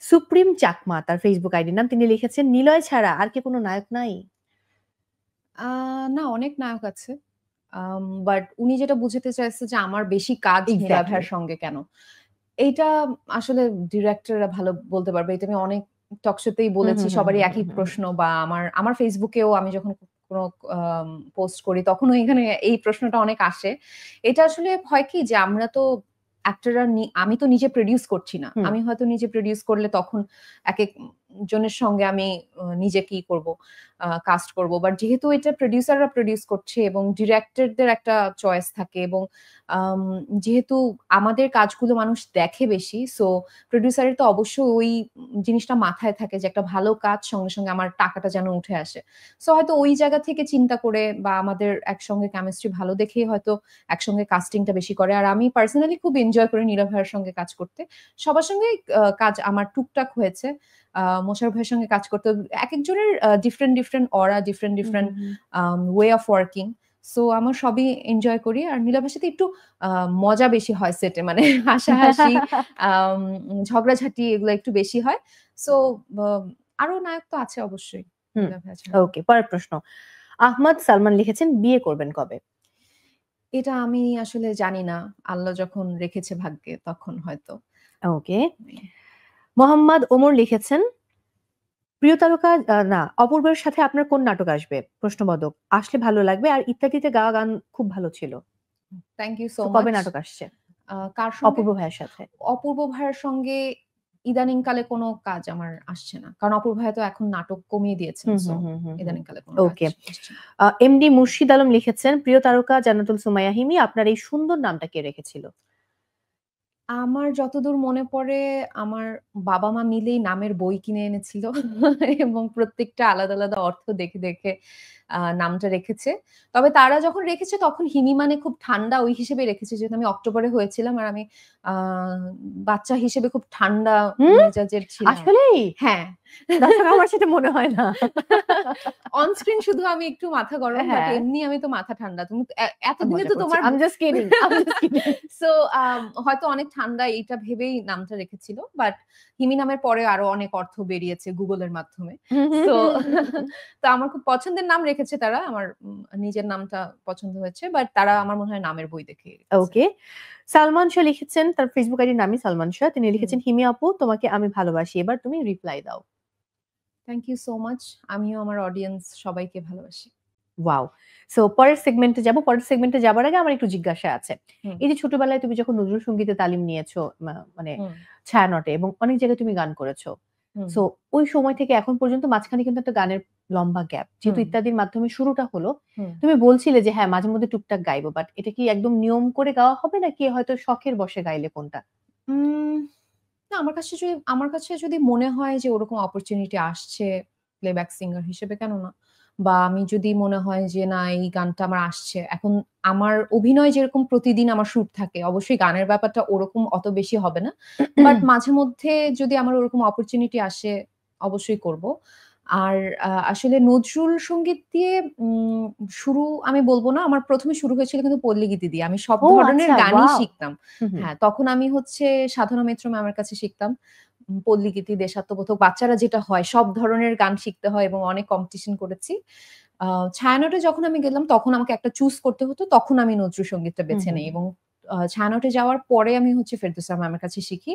Supreme Chakma তার Facebook আইডির নাম। তিনি লিখেছেন, "নিলয় ছাড়া আর কি কোনো নায়ক নাই?" না, অনেক নায়ক আছে। বাট উনি যেটা বুঝাতে চাইছে যে আমার বেশি কাজ নীলা এক্সাক্টলি। ভাইয়ার সঙ্গে কেন? এইটা আসলে ডিরেক্টররা ভালো বলতে পারবে। এটা আমি অনেক টক শোতেই হুম, বলেছি। হুম, হুম, সবারই হুম, একই হুম, হুম, প্রশ্ন বা আমার ফেসবুকেও আমি যখন কোনো পোস্ট করি তখনও এখানে এই প্রশ্নটা অনেক আসে। এটা আসলে হয় কি যে আমরা তো অ্যাক্টররা আমি তো নিজে প্রোডিউস করছি না। হুম। আমি হয়তো নিজে প্রোডিউস করলে তখন একেক জনের সঙ্গে আমি নিজে কি করব? কাস্ট করব। বাট যেহেতু এটা প্রোডিউসাররা প্রোডিউস করছে এবং ডিরেক্টরদের একটা চয়েস থাকে এবং আম যেহেতু আমাদের কাজগুলো মানুষ দেখে বেশি, সো প্রোডিউসারের তো অবশ্যই ওই জিনিসটা মাথায় থাকে যে একটা ভালো কাজ সঙ্গে, সঙ্গে আমার টাকাটা যেন উঠে আসে। সো হয়তো ওই জায়গা থেকে চিন্তা করে বা আমাদের একসঙ্গে কেমিস্ট্রি ভালো দেখেই হয়তো একসঙ্গে কাস্টিংটা বেশি করে। আর আমি পার্সোনালি খুব এনজয় করি নীলা ভাইয়ার সঙ্গে কাজ করতে। সবার সঙ্গেই কাজ আমার টুকটাক হয়েছে। মোশাররফ ভাইয়ের সঙ্গে কাজ করতে একেকজনের different aura, different, hmm, different hmm, hmm. Way of working. So আমার সবই এনজয় করি। আর নীলা ভাইয়ের সাথে একটু আ মজা বেশি হয় সেটে। মানে হাসাহাসি, আম ঝগড়াঝাটি এগুলো একটু বেশি হয়। সো ব আরো নায়ক তো আছে অবশ্যই হুম, নীলা ভাইয়া ছাড়া। ওকে। পরের প্রশ্ন। আহমদ সালমান লিখেছেন, "বিয়ে করবেন কবে?" এটা আমি আসলে জানি না। আল্লাহ যখন রেখেছে ভাগ্যে তখন হয়তো। ওকে। মোহাম্মদ ওমর লিখেছেন, "প্রিয় তারকা না, অপূর্বের সাথে আপনার কোন নাটক আসবে?" প্রশ্নবোধক। "আসলে ভালো লাগবে। আর ইত্যাদিতে গাওয়া গান খুব ভালো ছিল।" থ্যাংক ইউ সো তো কবে মাচ। নাটক আসছে? কার সঙ্গে? অপূর্ব ভাইয়ের সাথে। অপূর্ব ভাইয়ার সঙ্গে ইদানিংকালে কোনো কাজ আমার আসছে না। কারণ অপূর্ব ভাইয়া তো এখন নাটক কমিয়ে দিয়েছেন। হুম, সো হুম, হুম, হুম, হুম। ইদানিংকালে কোনো কাজ ওকে। আসছে না। এমডি মুর্শিদ আলম লিখেছেন, "প্রিয় তারকা জান্নাতুল সুমাইয়া হিমি, আপনার এই সুন্দর নামটা কে রেখেছিল?" আমার যতদূর মনে পড়ে আমার বাবা-মা মিলেই নামের বই কিনে এনেছিল এবং প্রত্যেকটা আলাদা, আলাদা অর্থ দেখে, দেখে নামটা রেখেছে। তবে তারা যখন রেখেছে তখন হিমি মানে খুব ঠান্ডা ওই হিসেবে রেখেছে। যেহেতু আমি অক্টোবরে হয়েছিলাম আর আমি আ বাচ্চা হিসেবে খুব ঠান্ডা হুম? মেজাজের ছিলাম। আসলেই? হ্যাঁ। দর্শক আমার সেটা মনে হয় না। অন স্ক্রিন শুধু আমি একটু মাথা গরম। বাট হ্যাঁ, এমনি আমি তো মাথা ঠান্ডা। তুমি তো আমি এতদিনে মজা তো করছি। তোমার I'm just kidding, I'm just kidding. So হয়তো অনেক ঠান্ডা এইটা ভেবেই নামটা রেখেছিল। বাট হিমি নামের পরে আরো অনেক অর্থ বেরিয়েছে Google এর মাধ্যমে। সো তো আমার খুব পছন্দের নাম রেখেছে তারা। আমার নিজের নামটা পছন্দ হয়েছে। বাট তারা আমার মনে হয় নামের বই দেখেই রেখেছে। ওকে। সালমান শাহ লিখেছেন, তার ফেসবুক আইডির নামই সালমান শাহ। তিনি হুম। লিখেছেন, "হিমি আপু, তোমাকে আমি ভালোবাসি। এবার তুমি রিপ্লাই দাও।" Thank you so much. আমিও আমার অডিয়েন্স সবাইকে ভালোবাসি। ওয়াও! সো পরের সেগমেন্টে যাবো। পরের সেগমেন্টে যাবার আগে আমার একটু জিজ্ঞাসা আছে। হুম, এই যে ছোটবেলায় তুমি যখন নজরুল সঙ্গীতে তালিম নিয়েছো, মানে হুম, ছায়ানটে এবং অনেক জায়গায় তুমি গান করেছো। হুম, সো ওই সময় থেকে এখন পর্যন্ত মাঝখানে কিন্তু একটা গানের লম্বা গ্যাপ। যেহেতু হুম, ইত্যাদির মাধ্যমে শুরুটা হলো, হুম। তুমি বলছিলে যে হ্যাঁ, মাঝে মধ্যে টুকটাক গাইবো। বাট এটা কি একদম নিয়ম করে গাওয়া হবে নাকি হয়তো শখের বশে গাইলে কোনটা? উম না আমার কাছে যদি মনে হয় যে ওরকম অপরচুনিটি আসছে প্লেব্যাক সিঙ্গার হিসেবে কেন না? বা আমি যদি মনে হয় যে না এই গানটা আমার আসছে। এখন আমার অভিনয় যেরকম প্রতিদিন আমার শুট থাকে, অবশ্যই গানের ব্যাপারটা ওরকম অত বেশি হবে না। বাট মাঝে মধ্যে যদি আমার ওরকম অপরচুনিটি আসে অবশ্যই করব। আর আসলে নজরুল সঙ্গীত দিয়ে শুরু আমি বলব না। আমার ১ম এ শুরু হয়েছিল কিন্তু পল্লীগীতি দিয়ে। আমি সব ও ধরনের আচ্ছা, গানই ওয়াও! শিখতাম। হু, হু। হ্যাঁ, তখন আমি হচ্ছে সাধনা মিত্র ম্যামের কাছে শিখতাম। পল্লীগীতি, দেশাত্মবোধক বাচ্চারা যেটা হয় সব ধরনের গান শিখতে হয় এবং অনেক কম্পিটিশন করেছি। আ ছায়ানটে যখন আমি গেলাম তখন আমাকে একটা চুজ করতে হতো। তখন আমি নজরুল সঙ্গীতটা হু, বেছে হু, নেই হু। এবং ছায়ানটে যাওয়ার পরে আমি হচ্ছে ফেরদৌসা ম্যামের কাছে শিখি।